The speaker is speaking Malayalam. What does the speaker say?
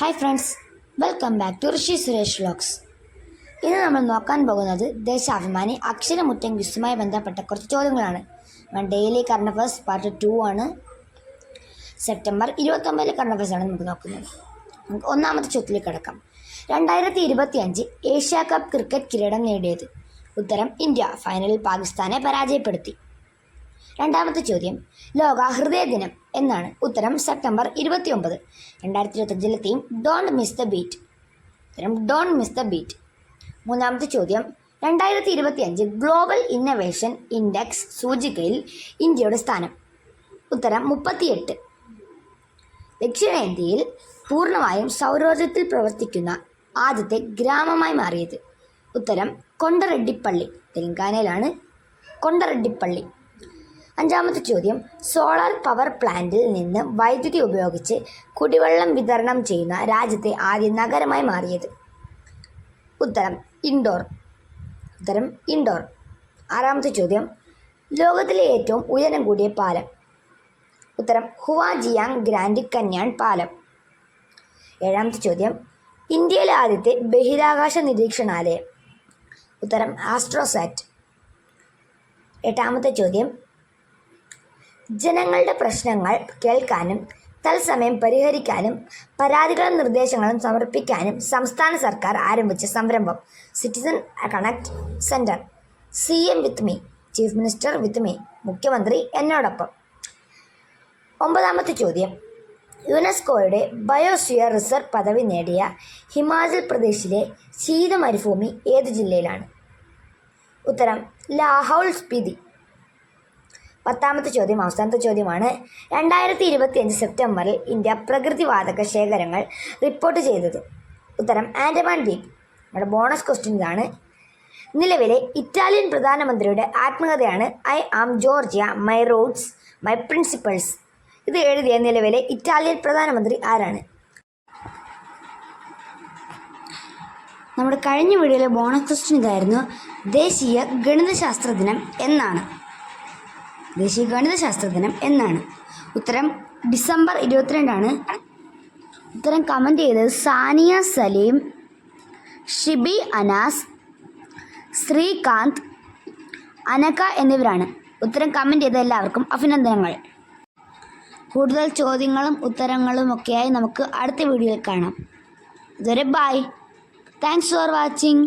Hi friends, welcome back to Rishi Suresh vlogs. ഇന്ന് നമ്മൾ നോക്കാൻ പോകുന്നത് ദേശാഭിമാനി അക്ഷരമുറ്റം ക്വിസുമായി ബന്ധപ്പെട്ട കുറച്ച് ചോദ്യങ്ങളാണ്. ഡെയിലി കറണ്ട് അഫയേഴ്സ് പാർട്ട് 2 ആണ്. സെപ്റ്റംബർ 29 കറണ്ട് അഫയേഴ്സ് ആണ് നമുക്ക് നോക്കുന്നത്. നമുക്ക് ഒന്നാമത്തെ ചോദ്യത്തിലേക്ക് കിടക്കാം. 2025 ഏഷ്യ കപ്പ് ക്രിക്കറ്റ് കിരീടം നേടിയത്? ഉത്തരം ഇന്ത്യ. ഫൈനലിൽ പാകിസ്ഥാനെ പരാജയപ്പെടുത്തി. രണ്ടാമത്തെ ചോദ്യം, ലോക ഹൃദയ ദിനം എന്നാണ്? ഉത്തരം September 29. 2025 theme don't miss the beat. ഉത്തരം ഡോണ്ട് മിസ് ദ ബീറ്റ്. മൂന്നാമത്തെ ചോദ്യം, 2025 ഗ്ലോബൽ ഇന്നൊവേഷൻ ഇൻഡെക്സ് സൂചികയിൽ ഇന്ത്യയുടെ സ്ഥാനം? ഉത്തരം 38. ദക്ഷിണേന്ത്യയിൽ പൂർണ്ണമായും സൗരോർജ്ജത്തിൽ പ്രവർത്തിക്കുന്ന ആദ്യത്തെ ഗ്രാമമായി മാറിയത്? ഉത്തരം കൊണ്ടറെഡ്ഡിപ്പള്ളി. തെലങ്കാനയിലാണ് കൊണ്ടറെഡ്ഡിപ്പള്ളി. അഞ്ചാമത്തെ ചോദ്യം, സോളാർ പവർ പ്ലാന്റിൽ നിന്ന് വൈദ്യുതി ഉപയോഗിച്ച് കുടിവെള്ളം വിതരണം ചെയ്യുന്ന രാജ്യത്തെ ആദ്യ നഗരമായി മാറിയത്? ഉത്തരം ഇൻഡോർ. ഉത്തരം ഇൻഡോർ. ആറാമത്തെ ചോദ്യം, ലോകത്തിലെ ഏറ്റവും ഉയരം കൂടിയ പാലം? ഉത്തരം ഹുവാജിയാങ് ഗ്രാൻഡ് കന്യാൻ പാലം. ഏഴാമത്തെ ചോദ്യം, ഇന്ത്യയിലെ ആദ്യത്തെ ബഹിരാകാശ നിരീക്ഷണാലയം? ഉത്തരം ആസ്ട്രോസാറ്റ്. എട്ടാമത്തെ ചോദ്യം, ജനങ്ങളുടെ പ്രശ്നങ്ങൾ കേൾക്കാനും തത്സമയം പരിഹരിക്കാനും പരാതികളും നിർദ്ദേശങ്ങളും സമർപ്പിക്കാനും സംസ്ഥാന സർക്കാർ ആരംഭിച്ച സംരംഭം? Citizen connect centre. CM with me, chief minister with me, മുഖ്യമന്ത്രി എന്നോടൊപ്പം. ഒമ്പതാമത്തെ ചോദ്യം, യുനെസ്കോയുടെ ബയോസ്ഫിയർ റിസർവ് പദവി നേടിയ ഹിമാചൽ പ്രദേശിലെ ശീത മരുഭൂമി ഏത് ജില്ലയിലാണ്? ഉത്തരം ലാഹൗൾ സ്പിതി. പത്താമത്തെ ചോദ്യം, അവസാനത്തെ ചോദ്യമാണ്. 2025 സെപ്റ്റംബറിൽ ഇന്ത്യ പ്രകൃതിവാതക ശേഖരങ്ങൾ റിപ്പോർട്ട് ചെയ്തത്? ഉത്തരം ആൻഡമാൻ ദ്വീപ്. നമ്മുടെ ബോണസ് ക്വസ്റ്റ്യൻ ഇതാണ്. നിലവിലെ ഇറ്റാലിയൻ പ്രധാനമന്ത്രിയുടെ ആത്മകഥയാണ് I am Giorgia, my roots, my principles. ഇത് എഴുതിയ നിലവിലെ ഇറ്റാലിയൻ പ്രധാനമന്ത്രി ആരാണ്? നമ്മുടെ കഴിഞ്ഞ വീഡിയോയിലെ ബോണസ് ക്വസ്റ്റ്യൻ ഇതായിരുന്നു. ദേശീയ ഗണിതശാസ്ത്ര ദിനം എന്നാണ്? ദേശീയ ഗണിതശാസ്ത്ര ദിനം എന്നാണ്? ഉത്തരം ഡിസംബർ 22. ഉത്തരം കമൻറ്റ് ചെയ്തത് സാനിയ സലീം, ഷിബി അനാസ്, ശ്രീകാന്ത്, അനക എന്നിവരാണ്. ഉത്തരം കമൻറ്റ് ചെയ്ത എല്ലാവർക്കും അഭിനന്ദനങ്ങൾ. കൂടുതൽ ചോദ്യങ്ങളും ഉത്തരങ്ങളും ഒക്കെയായി നമുക്ക് അടുത്ത വീഡിയോയിൽ കാണാം. അതുവരെ ബൈ. Thanks for watching.